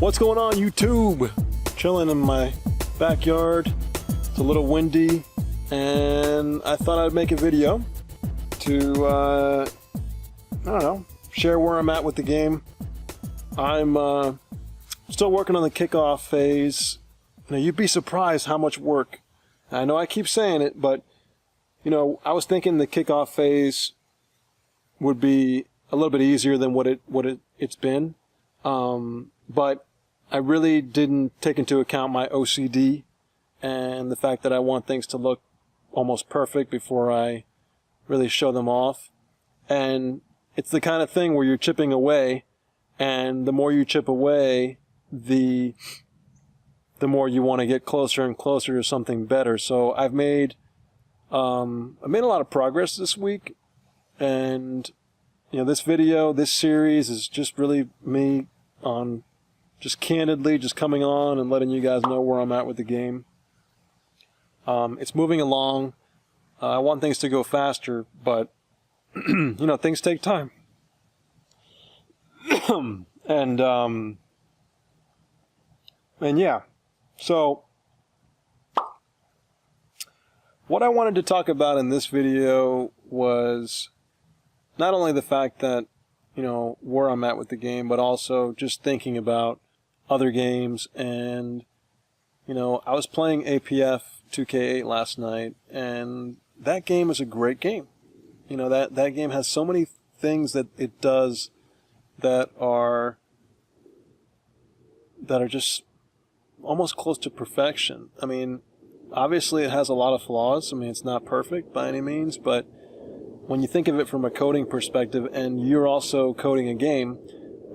What's going on, YouTube? Chilling in my backyard. It's a little windy, and I thought I'd make a video to, I don't know, share where I'm at with the game. I'm still working on the kickoff phase. You know, you'd be surprised how much work. I know I keep saying it, but, you know, I was thinking the kickoff phase would be a little bit easier than what it's been. But I really didn't take into account my OCD and the fact that I want things to look almost perfect before I really show them off. And it's the kind of thing where you're chipping away, and the more you chip away, the more you want to get closer and closer to something better. So I made a lot of progress this week, and you know, this series is just really me on just candidly just coming on and letting you guys know where I'm at with the game. It's moving along. I want things to go faster, but you know, things take time. And yeah, so what I wanted to talk about in this video was not only the fact that, you know, where I'm at with the game, but also just thinking about other games. And, you know, I was playing APF 2K8 last night, and that game is a great game. You know, that game has so many things that it does that are just almost close to perfection. I mean, obviously it has a lot of flaws. I mean, it's not perfect by any means, but when you think of it from a coding perspective and you're also coding a game,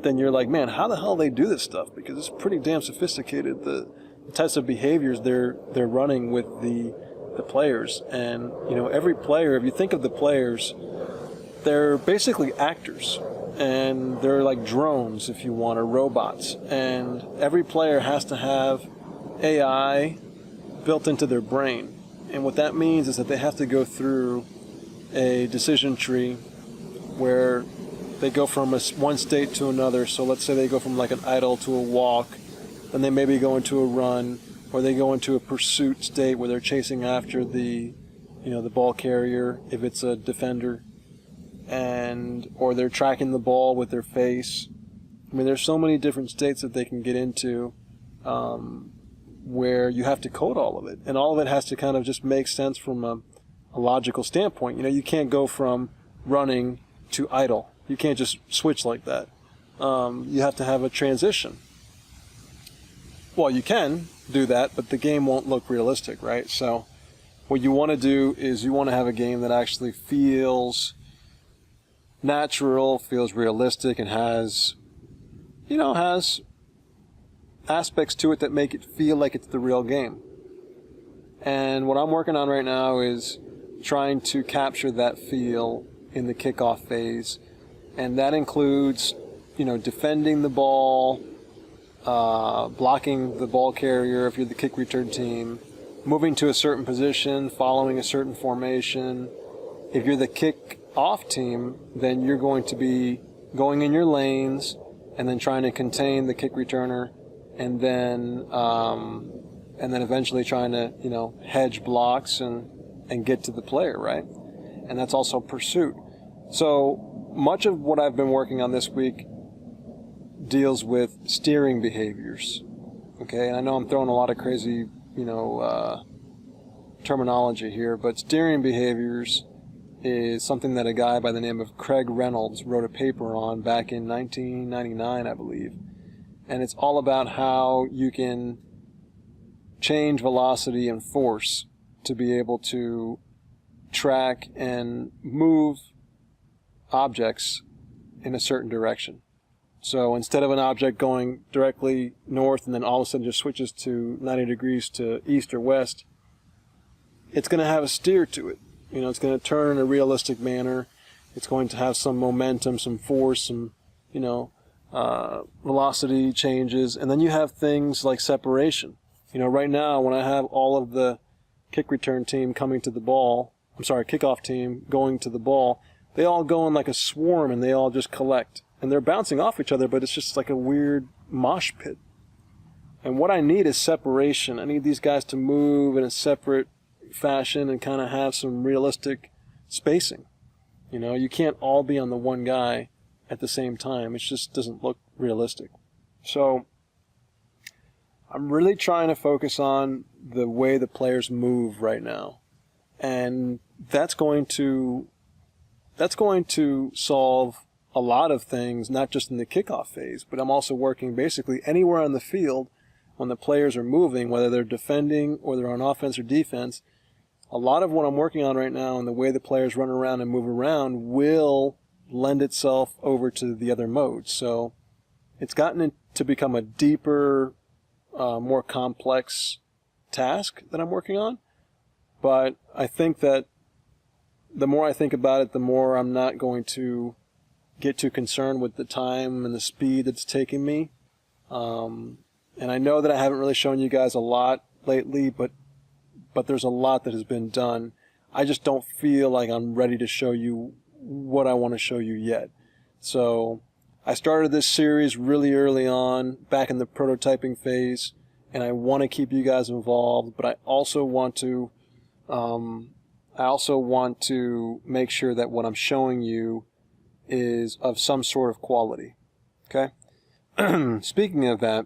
then you're like, man, how the hell do they do this stuff? Because it's pretty damn sophisticated, the types of behaviors they're running with the players. And, you know, every player, if you think of the players, they're basically actors. And they're like drones, if you want, or robots. And every player has to have AI built into their brain. And what that means is that they have to go through a decision tree where they go from one state to another. So let's say they go from like an idle to a walk, then they maybe go into a run, or they go into a pursuit state where they're chasing after the ball carrier if it's a defender, or they're tracking the ball with their face. I mean, there's so many different states that they can get into, where you have to code all of it, and all of it has to kind of just make sense from a logical standpoint. You know, you can't go from running to idle. You can't just switch like that. You have to have a transition. Well, you can do that, but the game won't look realistic, right? So what you want to do is you want to have a game that actually feels natural, feels realistic, and has aspects to it that make it feel like it's the real game. And what I'm working on right now is trying to capture that feel in the kickoff phase. And that includes, you know, defending the ball, blocking the ball carrier if you're the kick return team, moving to a certain position, following a certain formation. If you're the kick off team, then you're going to be going in your lanes and then trying to contain the kick returner, and then eventually trying to, you know, hedge blocks and get to the player, right? And that's also pursuit. So much of what I've been working on this week deals with steering behaviors. Okay, and I know I'm throwing a lot of crazy, you know, terminology here, but steering behaviors is something that a guy by the name of Craig Reynolds wrote a paper on back in 1999, I believe. And it's all about how you can change velocity and force to be able to track and move objects in a certain direction. So instead of an object going directly north and then all of a sudden just switches to 90 degrees to east or west, it's going to have a steer to it. You know, it's going to turn in a realistic manner. It's going to have some momentum, some force, some, you know, velocity changes. And then you have things like separation. You know, right now when I have all of the kick return team coming to the ball, kickoff team going to the ball, they all go in like a swarm and they all just collect. And they're bouncing off each other, but it's just like a weird mosh pit. And what I need is separation. I need these guys to move in a separate fashion and kind of have some realistic spacing. You know, you can't all be on the one guy at the same time. It just doesn't look realistic. So I'm really trying to focus on the way the players move right now. And that's going to solve a lot of things, not just in the kickoff phase, but I'm also working basically anywhere on the field when the players are moving, whether they're defending or they're on offense or defense. A lot of what I'm working on right now and the way the players run around and move around will lend itself over to the other modes. So it's gotten to become a deeper, more complex task that I'm working on. But I think that the more I think about it, the more I'm not going to get too concerned with the time and the speed that's taking me. And I know that I haven't really shown you guys a lot lately, but there's a lot that has been done. I just don't feel like I'm ready to show you what I want to show you yet. So I started this series really early on, back in the prototyping phase, and I want to keep you guys involved, but I also want to make sure that what I'm showing you is of some sort of quality. Okay? Speaking of that,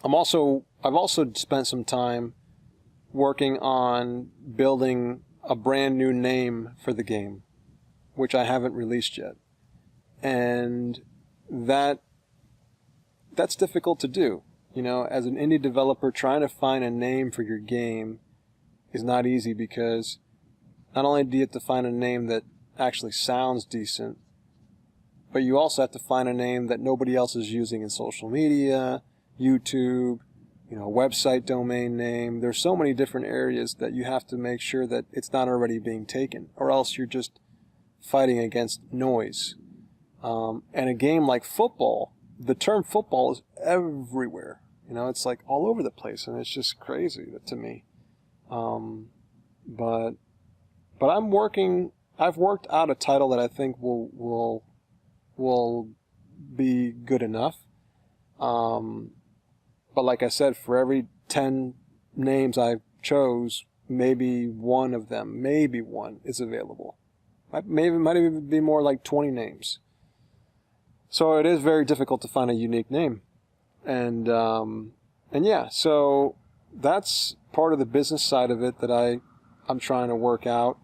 I've also spent some time working on building a brand new name for the game, which I haven't released yet. And that's difficult to do. You know, as an indie developer, trying to find a name for your game is not easy, because not only do you have to find a name that actually sounds decent, but you also have to find a name that nobody else is using in social media, YouTube, you know, website domain name. There's so many different areas that you have to make sure that it's not already being taken, or else you're just fighting against noise. And a game like football, the term football is everywhere. You know, it's like all over the place, and it's just crazy to me. But I've worked out a title that I think will be good enough. But like I said, for every 10 names I chose, maybe one is available. Might even be more like 20 names. So it is very difficult to find a unique name. And yeah, so that's part of the business side of it that I'm trying to work out.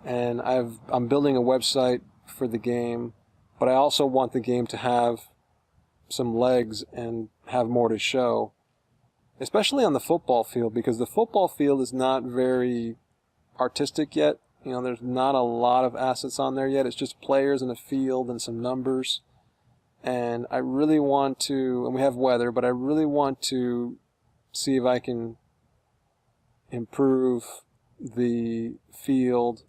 And I'm building a website for the game, but I also want the game to have some legs and have more to show, especially on the football field, because the football field is not very artistic yet. You know, there's not a lot of assets on there yet. It's just players and a field and some numbers. And I really want to, and we have weather, but I really want to see if I can improve the field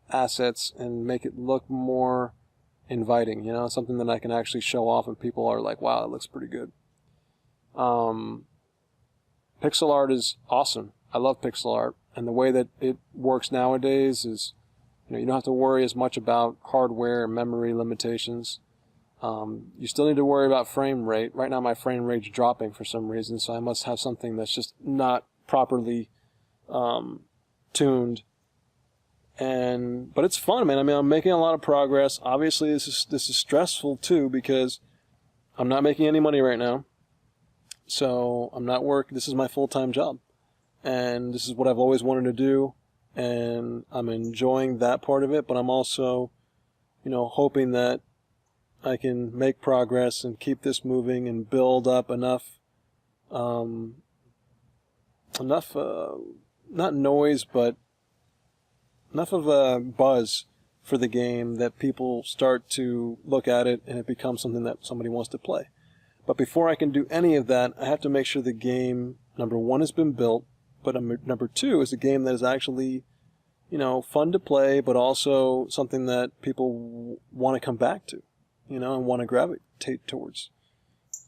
assets and make it look more inviting, you know, something that I can actually show off and people are like, wow, it looks pretty good. Pixel art is awesome. I love pixel art, and the way that it works nowadays is, you know, you don't have to worry as much about hardware and memory limitations. You still need to worry about frame rate. Right now my frame rate's dropping for some reason, so I must have something that's just not properly tuned. But it's fun, man. I mean, I'm making a lot of progress. Obviously, this is stressful too, because I'm not making any money right now. So I'm not working. This is my full-time job, and this is what I've always wanted to do, and I'm enjoying that part of it. But I'm also, you know, hoping that I can make progress and keep this moving and build up enough not noise, but enough of a buzz for the game that people start to look at it and it becomes something that somebody wants to play. But before I can do any of that, I have to make sure the game, number one, has been built, but number two is a game that is actually, you know, fun to play, but also something that people want to come back to, you know, and want to gravitate towards.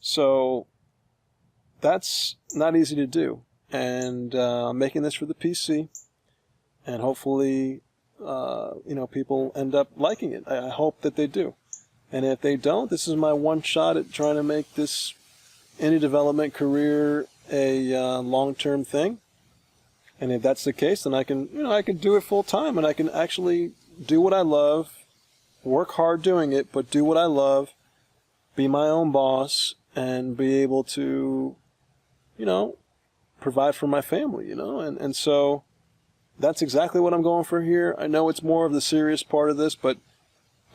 So that's not easy to do. And I'm making this for the PC, and hopefully, you know, people end up liking it. I hope that they do. And if they don't, this is my one shot at trying to make this indie development career a long-term thing? And if that's the case, then I can do it full time, and I can actually do what I love, work hard doing it, but do what I love, be my own boss, and be able to, provide for my family, and so that's exactly what I'm going for here. I know it's more of the serious part of this, but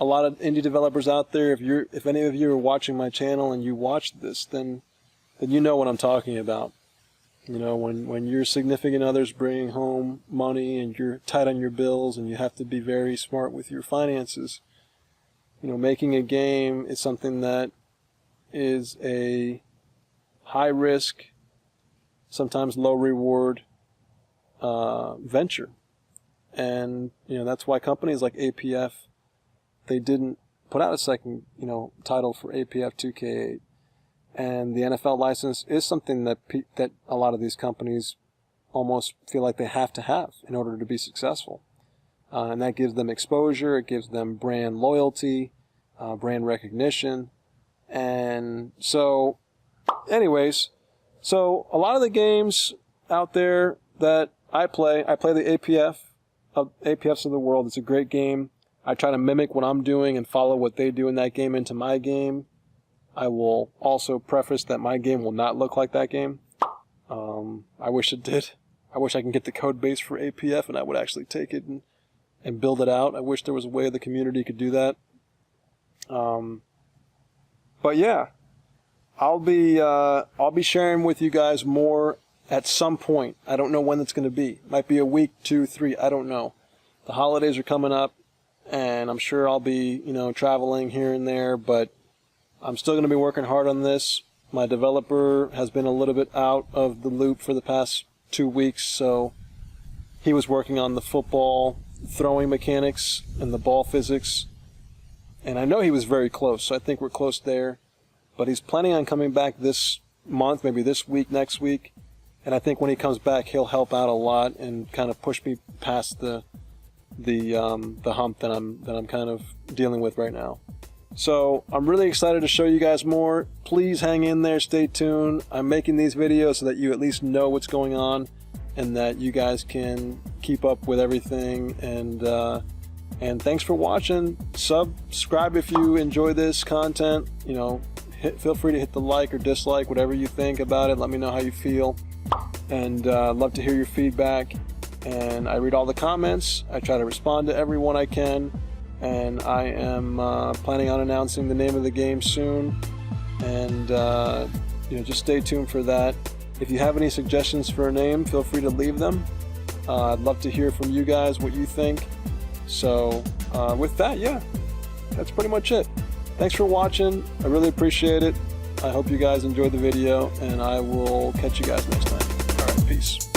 a lot of indie developers out there, if any of you are watching my channel and you watch this, then you know what I'm talking about. When your significant other's bringing home money and you're tight on your bills and you have to be very smart with your finances, making a game is something that is a high risk, sometimes low reward venture. And, that's why companies like APF, they didn't put out a second, title for APF 2K8. And the NFL license is something that a lot of these companies almost feel like they have to have in order to be successful. And that gives them exposure, it gives them brand loyalty, brand recognition. And so, anyways, so a lot of the games out there that I play the APFs of the world. It's a great game. I try to mimic what I'm doing and follow what they do in that game into my game. I will also preface that my game will not look like that game. I wish it did. I wish I can get the code base for APF and I would actually take it and build it out. I wish there was a way the community could do that. But yeah, I'll be sharing with you guys more at some point. I don't know when it's going to be. It might be a week, 2, 3. I don't know. The holidays are coming up, and I'm sure I'll be traveling here and there, but I'm still going to be working hard on this. My developer has been a little bit out of the loop for the past 2 weeks, so he was working on the football throwing mechanics and the ball physics, and I know he was very close, so I think we're close there. But he's planning on coming back this month, maybe this week, next week, and I think when he comes back, he'll help out a lot and kind of push me past the hump that I'm kind of dealing with right now. So I'm really excited to show you guys more. Please hang in there, stay tuned. I'm making these videos so that you at least know what's going on and that you guys can keep up with everything. And thanks for watching. Subscribe if you enjoy this content. Feel free to hit the like or dislike, whatever you think about it. Let me know how you feel. And love to hear your feedback. And I read all the comments. I try to respond to everyone I can. And I am planning on announcing the name of the game soon, and just stay tuned for that. If you have any suggestions for a name, feel free to leave them. I'd love to hear from you guys what you think. So with that, yeah, that's pretty much it. Thanks for watching. I really appreciate it. I hope you guys enjoyed the video, and I will catch you guys next time. All right, peace.